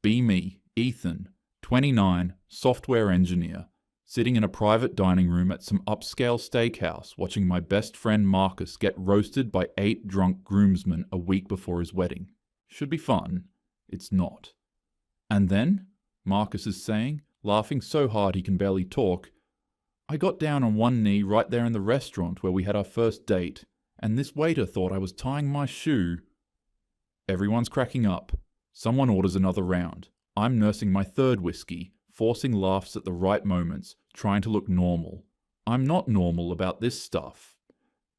Be me, Ethan, 29, software engineer, sitting in a private dining room at some upscale steakhouse watching my best friend Marcus get roasted by 8 drunk groomsmen a week before his wedding. Should be fun. It's not. And then, Marcus is saying, laughing so hard he can barely talk, I got down on one knee right there in the restaurant where we had our first date, and this waiter thought I was tying my shoe. Everyone's cracking up. Someone orders another round. I'm nursing my third whiskey, forcing laughs at the right moments, trying to look normal. I'm not normal about this stuff.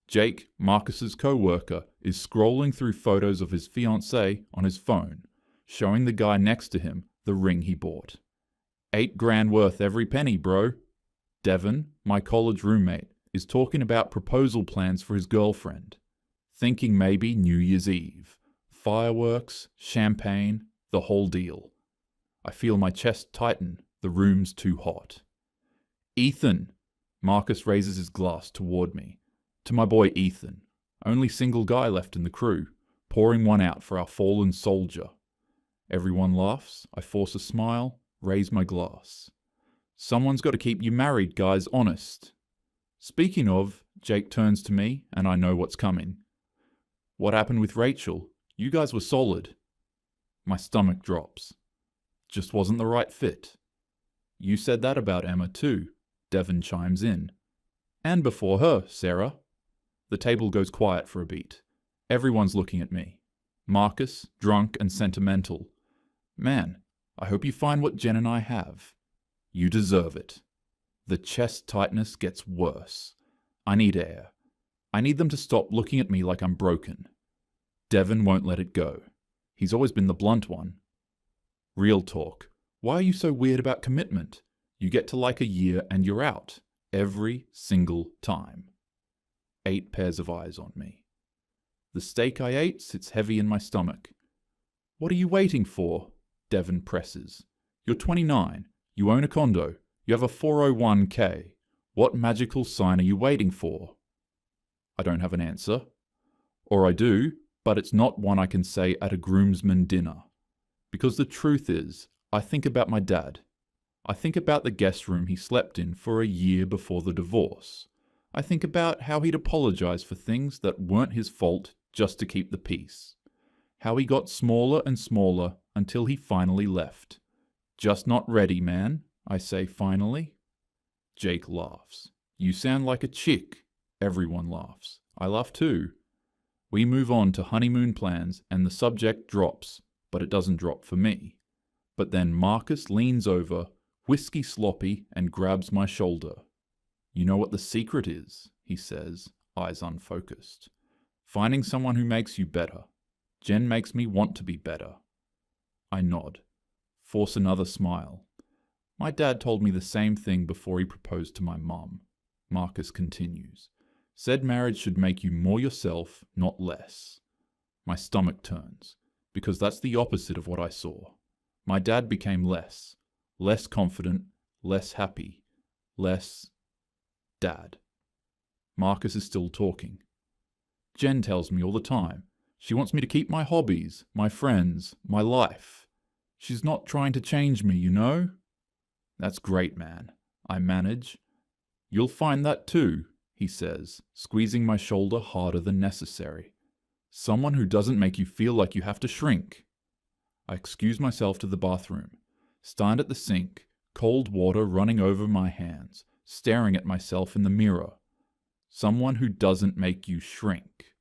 Jake, Marcus's co-worker, is scrolling through photos of his fiancée on his phone, showing the guy next to him the ring he bought. $8,000 worth every penny, bro. Devon, my college roommate, is talking about proposal plans for his girlfriend, thinking maybe New Year's Eve. Fireworks, champagne, the whole deal. I feel my chest tighten, the room's too hot. Ethan! Marcus raises his glass toward me. To my boy Ethan, only single guy left in the crew, pouring one out for our fallen soldier. Everyone laughs, I force a smile, raise my glass. Someone's got to keep you married, guys, honest. Speaking of, Jake turns to me, and I know what's coming. What happened with Rachel? You guys were solid. My stomach drops. Just wasn't the right fit. You said that about Emma too, Devon chimes in. And before her, Sarah. The table goes quiet for a beat. Everyone's looking at me. Marcus, drunk and sentimental. Man, I hope you find what Jen and I have. You deserve it. The chest tightness gets worse. I need air. I need them to stop looking at me like I'm broken. Devon won't let it go. He's always been the blunt one. Real talk. Why are you so weird about commitment? You get to like a year and you're out. Every single time. 8 pairs of eyes on me. The steak I ate sits heavy in my stomach. What are you waiting for? Devon presses. You're 29. You own a condo. You have a 401k. What magical sign are you waiting for? I don't have an answer. Or I do, but it's not one I can say at a groomsman dinner. Because the truth is, I think about my dad. I think about the guest room he slept in for a year before the divorce. I think about how he'd apologize for things that weren't his fault just to keep the peace. How he got smaller and smaller until he finally left. Just not ready, man, I say finally. Jake laughs. You sound like a chick. Everyone laughs. I laugh too. We move on to honeymoon plans and the subject drops, but it doesn't drop for me. But then Marcus leans over, whiskey sloppy, and grabs my shoulder. You know what the secret is, he says, eyes unfocused. Finding someone who makes you better. Jen makes me want to be better. I nod. Force another smile. My dad told me the same thing before he proposed to my mum. Marcus continues. Said marriage should make you more yourself, not less. My stomach turns, because that's the opposite of what I saw. My dad became less confident, less happy, less dad. Marcus is still talking. Jen tells me all the time. She wants me to keep my hobbies, my friends, my life. She's not trying to change me, you know? That's great, man. I manage. You'll find that too, he says, squeezing my shoulder harder than necessary. Someone who doesn't make you feel like you have to shrink. I excuse myself to the bathroom, stand at the sink, cold water running over my hands, staring at myself in the mirror. Someone who doesn't make you shrink.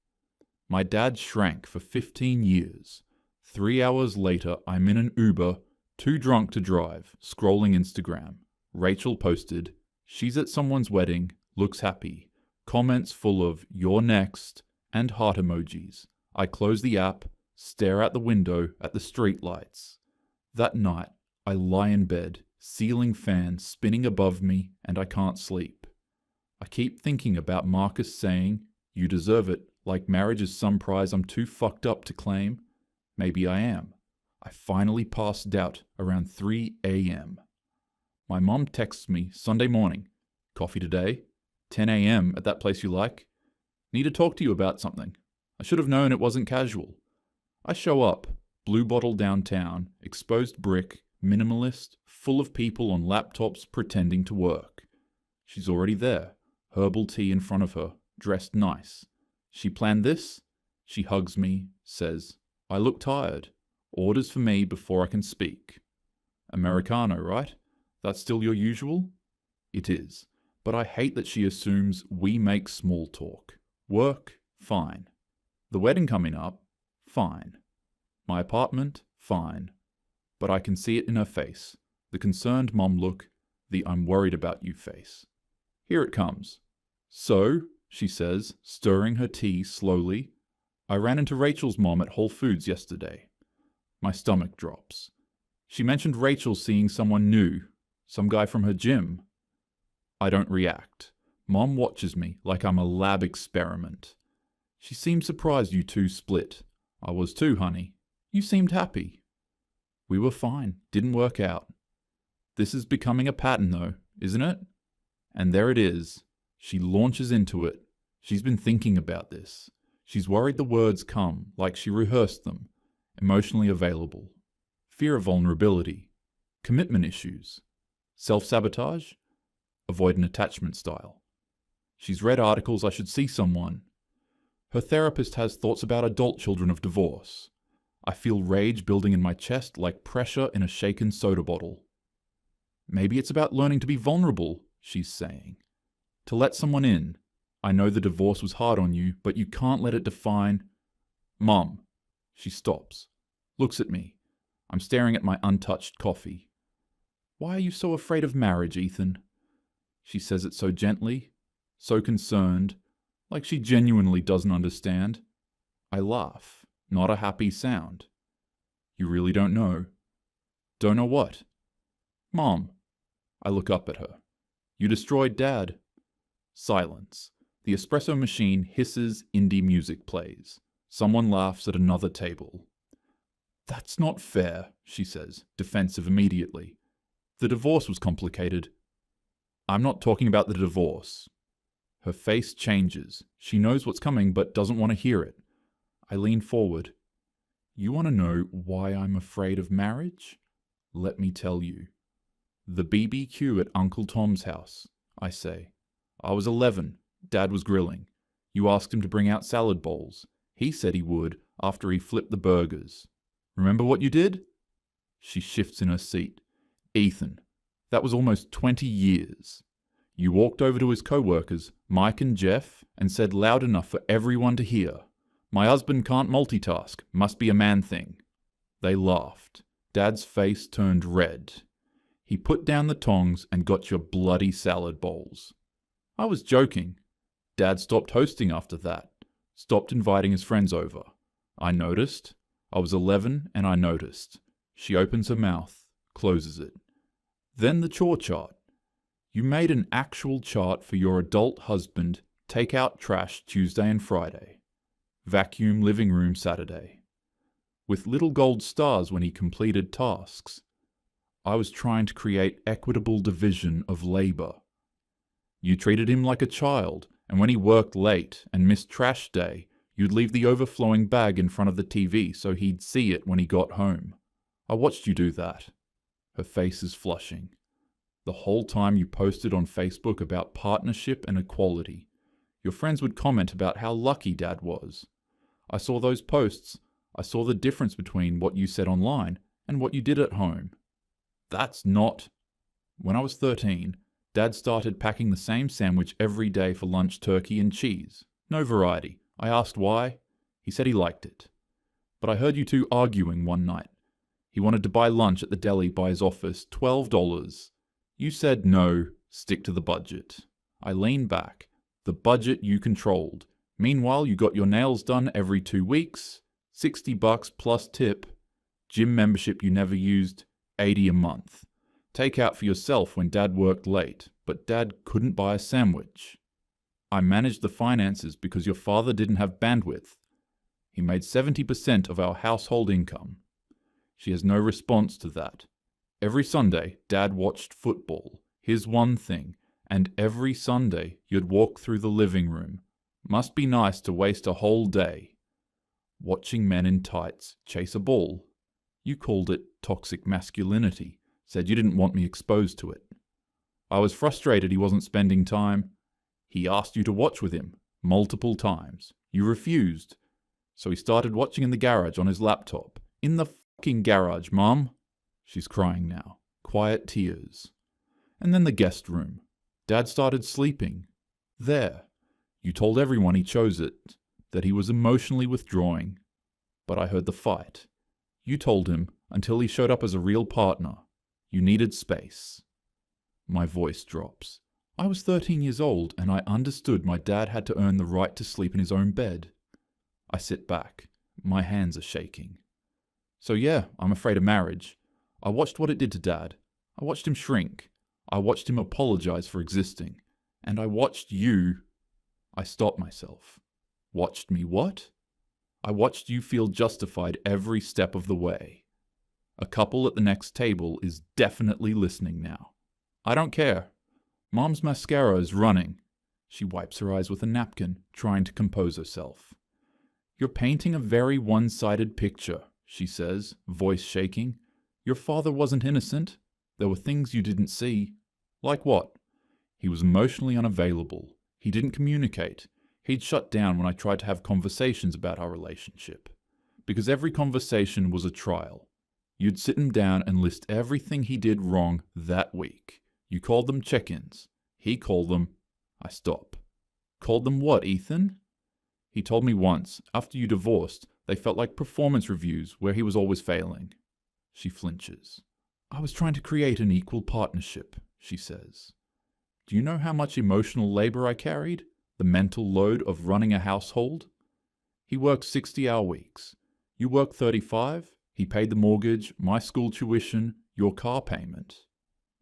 My dad shrank for 15 years. 3 hours later, I'm in an Uber, too drunk to drive, scrolling Instagram. Rachel posted, she's at someone's wedding, looks happy. Comments full of, you're next, and heart emojis. I close the app, stare out the window at the street lights. That night, I lie in bed, ceiling fan spinning above me, and I can't sleep. I keep thinking about Marcus saying, you deserve it, like marriage is some prize I'm too fucked up to claim. Maybe I am. I finally passed out around 3 a.m. My mom texts me Sunday morning. Coffee today? 10 a.m. at that place you like? Need to talk to you about something. I should have known it wasn't casual. I show up, Blue Bottle downtown, exposed brick, minimalist, full of people on laptops pretending to work. She's already there, herbal tea in front of her, dressed nice. She planned this? She hugs me, says, I look tired. Orders for me before I can speak. Americano, right? That's still your usual? It is. But I hate that she assumes we make small talk. Work? Fine. The wedding coming up? Fine. My apartment? Fine. But I can see it in her face. The concerned mom look, the I'm worried about you face. Here it comes. So, she says, stirring her tea slowly, I ran into Rachel's mom at Whole Foods yesterday. My stomach drops. She mentioned Rachel seeing someone new, some guy from her gym. I don't react. Mom watches me like I'm a lab experiment. She seemed surprised you two split. I was too, honey. You seemed happy. We were fine. Didn't work out. This is becoming a pattern though, isn't it? And there it is. She launches into it. She's been thinking about this. She's worried the words come, like she rehearsed them. Emotionally available. Fear of vulnerability. Commitment issues. Self-sabotage. Avoidant attachment style. She's read articles I should see someone. Her therapist has thoughts about adult children of divorce. I feel rage building in my chest like pressure in a shaken soda bottle. Maybe it's about learning to be vulnerable, she's saying. To let someone in. I know the divorce was hard on you, but you can't let it define... Mom. She stops. Looks at me. I'm staring at my untouched coffee. Why are you so afraid of marriage, Ethan? She says it so gently, so concerned, like she genuinely doesn't understand. I laugh, not a happy sound. You really don't know? Don't know what? Mom. I look up at her. You destroyed Dad. Silence. The espresso machine hisses, indie music plays. Someone laughs at another table. That's not fair, she says, defensive immediately. The divorce was complicated. I'm not talking about the divorce. Her face changes. She knows what's coming but doesn't want to hear it. I lean forward. You want to know why I'm afraid of marriage? Let me tell you. The BBQ at Uncle Tom's house, I say. I was 11. Dad was grilling. You asked him to bring out salad bowls. He said he would after he flipped the burgers. Remember what you did? She shifts in her seat. Ethan, that was almost 20 years. You walked over to his co-workers, Mike and Jeff, and said loud enough for everyone to hear, my husband can't multitask, must be a man thing. They laughed. Dad's face turned red. He put down the tongs and got your bloody salad bowls. I was joking. Dad stopped hosting after that. Stopped inviting his friends over. I noticed. I was 11 and I noticed. She opens her mouth, closes it. Then the chore chart. You made an actual chart for your adult husband, take out trash Tuesday and Friday. Vacuum living room Saturday. With little gold stars when he completed tasks. I was trying to create equitable division of labor. You treated him like a child, and when he worked late and missed trash day, you'd leave the overflowing bag in front of the TV so he'd see it when he got home. I watched you do that. Her face is flushing. The whole time you posted on Facebook about partnership and equality. Your friends would comment about how lucky Dad was. I saw those posts. I saw the difference between what you said online and what you did at home. That's not... When I was 13, Dad started packing the same sandwich every day for lunch, turkey and cheese. No variety. I asked why. He said he liked it. But I heard you two arguing one night. He wanted to buy lunch at the deli by his office, $12. You said no, stick to the budget. I leaned back. The budget you controlled. Meanwhile, you got your nails done every 2 weeks, $60 plus tip. Gym membership you never used, $80 a month. Take out for yourself when Dad worked late, but Dad couldn't buy a sandwich. I managed the finances because your father didn't have bandwidth. He made 70% of our household income. She has no response to that. Every Sunday, Dad watched football, his one thing, and every Sunday you'd walk through the living room. Must be nice to waste a whole day. Watching men in tights chase a ball. You called it toxic masculinity, said you didn't want me exposed to it. I was frustrated he wasn't spending time. He asked you to watch with him, multiple times. You refused. So he started watching in the garage on his laptop. In the fucking garage, Mom. She's crying now. Quiet tears. And then the guest room. Dad started sleeping. There. You told everyone he chose it, that he was emotionally withdrawing. But I heard the fight. You told him, until he showed up as a real partner, you needed space. My voice drops. I was 13 years old, and I understood my dad had to earn the right to sleep in his own bed. I sit back. My hands are shaking. So yeah, I'm afraid of marriage. I watched what it did to Dad. I watched him shrink. I watched him apologize for existing. And I watched you. I stopped myself. Watched me what? I watched you feel justified every step of the way. A couple at the next table is definitely listening now. I don't care. Mom's mascara is running. She wipes her eyes with a napkin, trying to compose herself. You're painting a very one-sided picture, she says, voice shaking. Your father wasn't innocent. There were things you didn't see. Like what? He was emotionally unavailable. He didn't communicate. He'd shut down when I tried to have conversations about our relationship. Because every conversation was a trial. You'd sit him down and list everything he did wrong that week. You called them check-ins. He called them... I stop. Called them what, Ethan? He told me once, after you divorced, they felt like performance reviews where he was always failing. She flinches. I was trying to create an equal partnership, she says. Do you know how much emotional labor I carried? The mental load of running a household? He worked 60-hour weeks. You worked 35. He paid the mortgage, my school tuition, your car payment.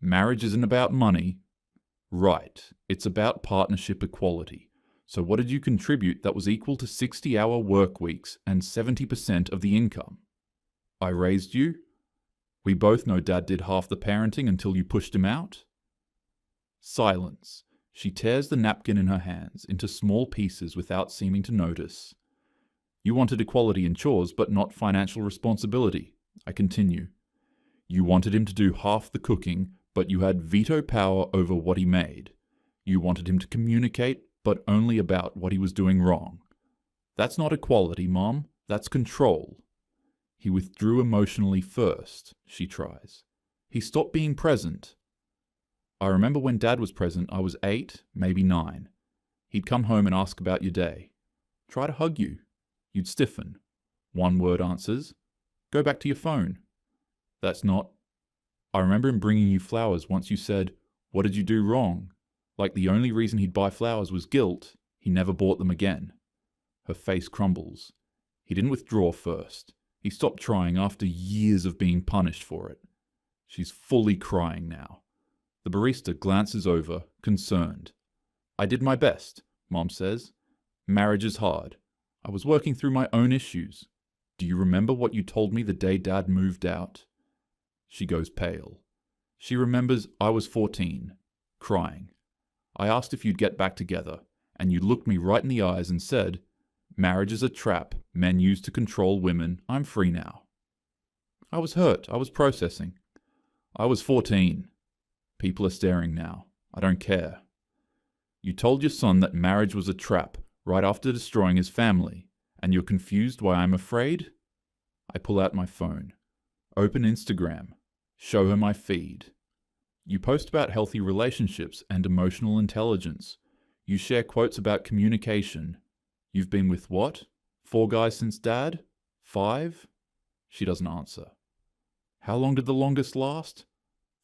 Marriage isn't about money. Right, it's about partnership equality. So what did you contribute that was equal to 60-hour work weeks and 70% of the income? I raised you. We both know Dad did half the parenting until you pushed him out. Silence. She tears the napkin in her hands into small pieces without seeming to notice. You wanted equality in chores, but not financial responsibility. I continue. You wanted him to do half the cooking, but you had veto power over what he made. You wanted him to communicate, but only about what he was doing wrong. That's not equality, Mom. That's control. He withdrew emotionally first, she tries. He stopped being present. I remember when Dad was present, I was 8, maybe 9. He'd come home and ask about your day. Try to hug you. You'd stiffen. One-word answers. Go back to your phone. That's not... I remember him bringing you flowers once you said, what did you do wrong? Like the only reason he'd buy flowers was guilt. He never bought them again. Her face crumbles. He didn't withdraw first. He stopped trying after years of being punished for it. She's fully crying now. The barista glances over, concerned. I did my best, Mom says. Marriage is hard. I was working through my own issues. Do you remember what you told me the day Dad moved out? She goes pale. She remembers I was 14, crying. I asked if you'd get back together, and you looked me right in the eyes and said, marriage is a trap men use to control women. I'm free now. I was hurt. I was processing. I was 14. People are staring now. I don't care. You told your son that marriage was a trap right after destroying his family, and you're confused why I'm afraid? I pull out my phone. Open Instagram. Show her my feed. You post about healthy relationships and emotional intelligence. You share quotes about communication. You've been with what? 4 guys since Dad? 5? She doesn't answer. How long did the longest last?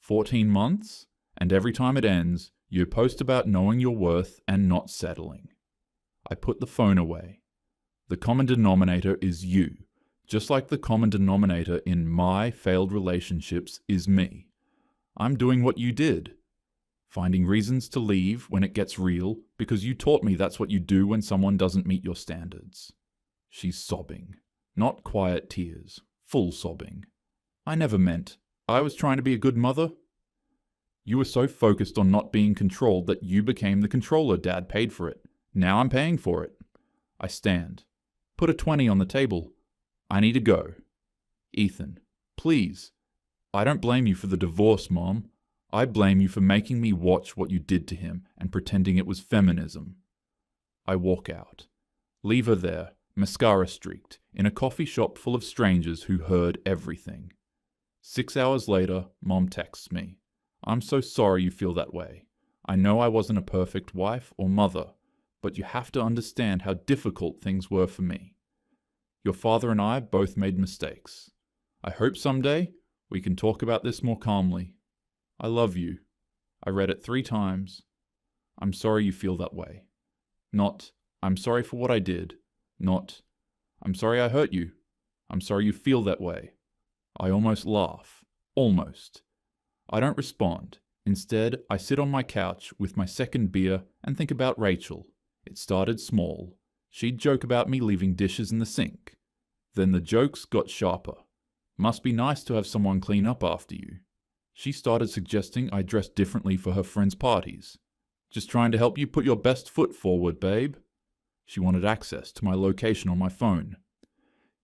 14 months? And every time it ends, you post about knowing your worth and not settling. I put the phone away. The common denominator is you, just like the common denominator in my failed relationships is me. I'm doing what you did. Finding reasons to leave when it gets real because you taught me that's what you do when someone doesn't meet your standards. She's sobbing. Not quiet tears, full sobbing. I never meant. I was trying to be a good mother. You were so focused on not being controlled that you became the controller. Dad paid for it. Now I'm paying for it. I stand. Put a 20 on the table. I need to go. Ethan. please. I don't blame you for the divorce, Mom. I blame you for making me watch what you did to him and pretending it was feminism. I walk out. Leave her there, mascara streaked, in a coffee shop full of strangers who heard everything. 6 hours later, Mom texts me. I'm so sorry you feel that way. I know I wasn't a perfect wife or mother, but you have to understand how difficult things were for me. Your father and I both made mistakes. I hope someday we can talk about this more calmly. I love you. I read it 3 times. I'm sorry you feel that way. Not, I'm sorry for what I did. Not, I'm sorry I hurt you. I'm sorry you feel that way. I almost laugh. Almost. I don't respond. Instead, I sit on my couch with my second beer and think about Rachel. It started small. She'd joke about me leaving dishes in the sink. Then the jokes got sharper. Must be nice to have someone clean up after you. She started suggesting I dress differently for her friends' parties. Just trying to help you put your best foot forward, babe. She wanted access to my location on my phone.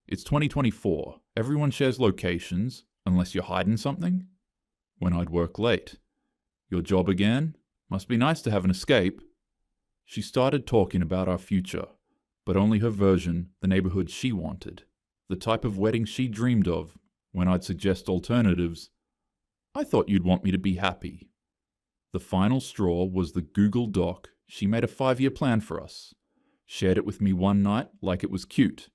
It's 2024. Everyone shares locations, unless you're hiding something. When I'd work late. Your job again? Must be nice to have an escape. She started talking about our future, but only her version, the neighborhood she wanted, the type of wedding she dreamed of. When I'd suggest alternatives, I thought you'd want me to be happy. The final straw was the Google Doc. She made a 5-year plan for us. Shared it with me one night like it was cute.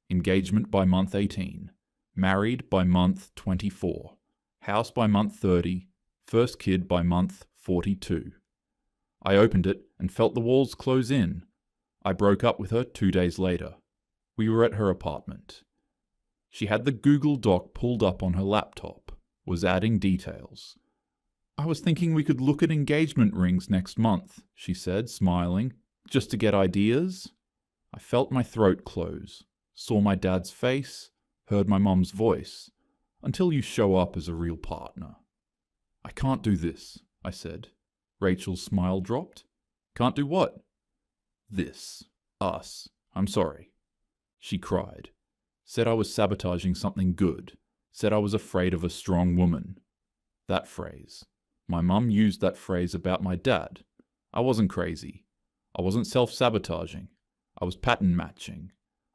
Engagement by month 18. Married by month 24. House by month 30. First kid by month 42. I opened it and felt the walls close in. I broke up with her 2 days later. We were at her apartment. She had the Google Doc pulled up on her laptop, was adding details. I was thinking we could look at engagement rings next month, she said, smiling, just to get ideas. I felt my throat close, saw my dad's face, heard my mom's voice, until you show up as a real partner. I can't do this, I said. Rachel's smile dropped. Can't do what? This. Us. I'm sorry. She cried. Said I was sabotaging something good. Said I was afraid of a strong woman. That phrase. My mum used that phrase about my dad. I wasn't crazy. I wasn't self-sabotaging. I was pattern matching.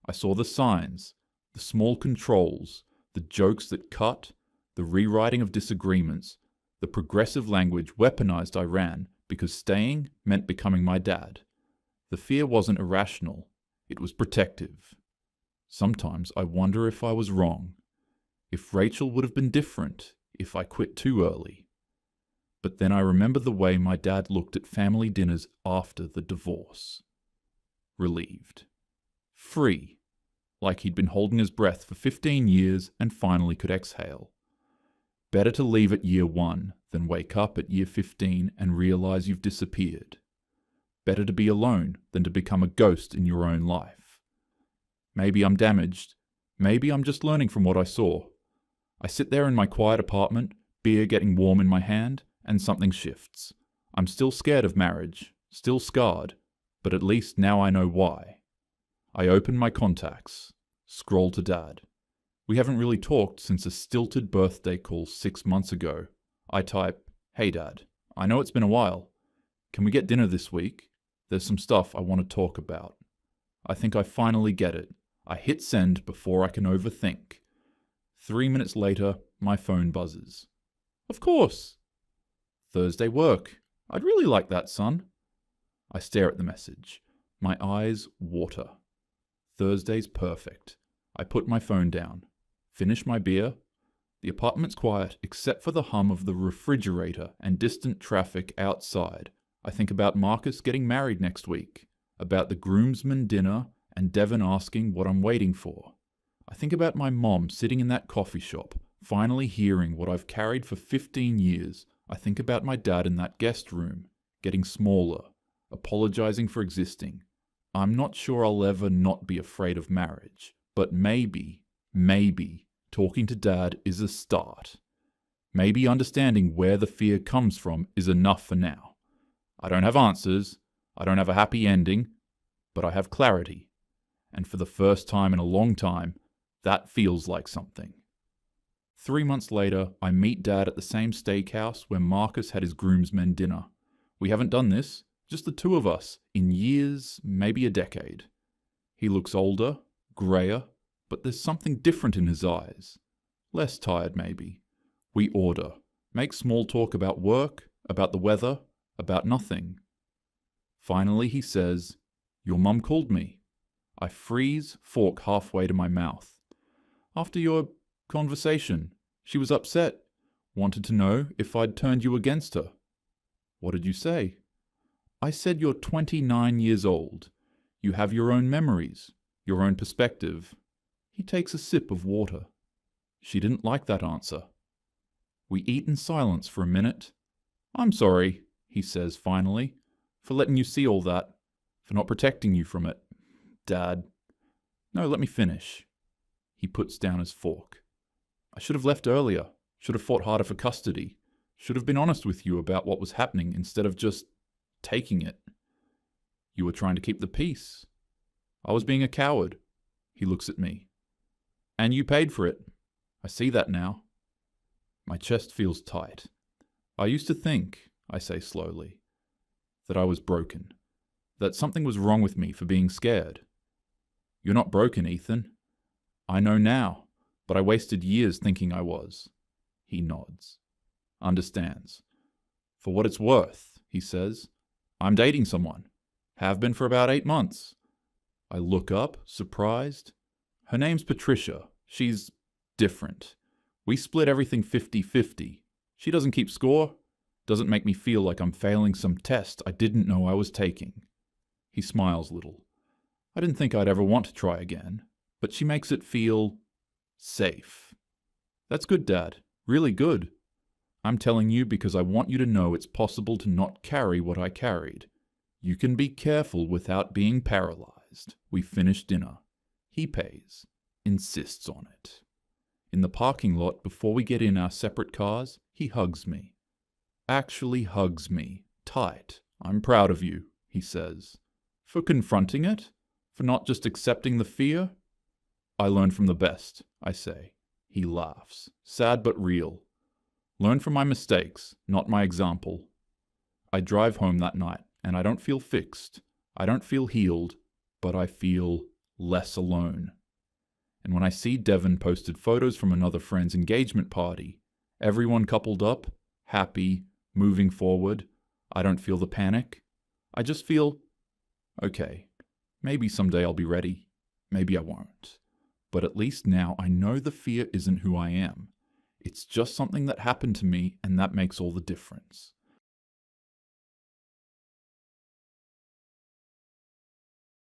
I saw the signs, the small controls, the jokes that cut, the rewriting of disagreements, the progressive language weaponized I ran because staying meant becoming my dad. The fear wasn't irrational. It was protective. Sometimes I wonder if I was wrong. If Rachel would have been different if I quit too early. But then I remember the way my dad looked at family dinners after the divorce. Relieved. Free. Like he'd been holding his breath for 15 years and finally could exhale. Better to leave at year 1 than wake up at year 15 and realize you've disappeared. Better to be alone than to become a ghost in your own life. Maybe I'm damaged. Maybe I'm just learning from what I saw. I sit there in my quiet apartment, beer getting warm in my hand, and something shifts. I'm still scared of marriage, still scarred, but at least now I know why. I open my contacts, scroll to Dad. We haven't really talked since a stilted birthday call 6 months ago. I type, "Hey Dad, I know it's been a while. Can we get dinner this week? There's some stuff I want to talk about." I think I finally get it. I hit send before I can overthink. 3 minutes later, my phone buzzes. Of course. Thursday work. I'd really like that, son. I stare at the message. My eyes water. Thursday's perfect. I put my phone down. Finish my beer. The apartment's quiet except for the hum of the refrigerator and distant traffic outside. I think about Marcus getting married next week, about the groomsman dinner and Devon asking what I'm waiting for. I think about my mom sitting in that coffee shop, finally hearing what I've carried for 15 years. I think about my dad in that guest room, getting smaller, apologizing for existing. I'm not sure I'll ever not be afraid of marriage, but maybe, talking to Dad is a start. Maybe understanding where the fear comes from is enough for now. I don't have answers, I don't have a happy ending, but I have clarity. And for the first time in a long time, that feels like something. 3 months later, I meet Dad at the same steakhouse where Marcus had his groomsmen dinner. We haven't done this, just the two of us, in years, maybe a decade. He looks older, greyer, but there's something different in his eyes. Less tired, maybe. We order, make small talk about work, about the weather, about nothing. Finally, he says, "Your mum called me." I freeze, fork halfway to my mouth. "After your conversation, she was upset, wanted to know if I'd turned you against her." "What did you say?" "I said you're 29 years old. You have your own memories, your own perspective." He takes a sip of water. She didn't like that answer. We eat in silence for a minute. "I'm sorry," he says finally, "for letting you see all that, for not protecting you from it. Dad." "No, let me finish." He puts down his fork. "I should have left earlier, should have fought harder for custody, should have been honest with you about what was happening instead of just taking it. You were trying to keep the peace. I was being a coward." He looks at me. "And you paid for it. I see that now." My chest feels tight. "I used to think," I say slowly, "that I was broken, that something was wrong with me for being scared." "You're not broken, Ethan." "I know now, but I wasted years thinking I was." He nods. Understands. "For what it's worth," he says, "I'm dating someone. Have been for about 8 months." I look up, surprised. "Her name's Patricia. She's different. We split everything 50-50. She doesn't keep score, doesn't make me feel like I'm failing some test I didn't know I was taking." He smiles a little. "I didn't think I'd ever want to try again, but she makes it feel safe." "That's good, Dad. Really good. I'm telling you because I want you to know it's possible to not carry what I carried. You can be careful without being paralyzed." We finish dinner. He pays. Insists on it. In the parking lot, before we get in our separate cars, he hugs me. Actually hugs me. Tight. "I'm proud of you," he says. "For confronting it? For not just accepting the fear?" "I learn from the best," I say. He laughs. Sad but real. "Learn from my mistakes, not my example." I drive home that night, and I don't feel fixed. I don't feel healed, but I feel less alone. And when I see Devon posted photos from another friend's engagement party, everyone coupled up, happy, moving forward, I don't feel the panic. I just feel, okay, maybe someday I'll be ready. Maybe I won't. But at least now I know the fear isn't who I am. It's just something that happened to me, and that makes all the difference.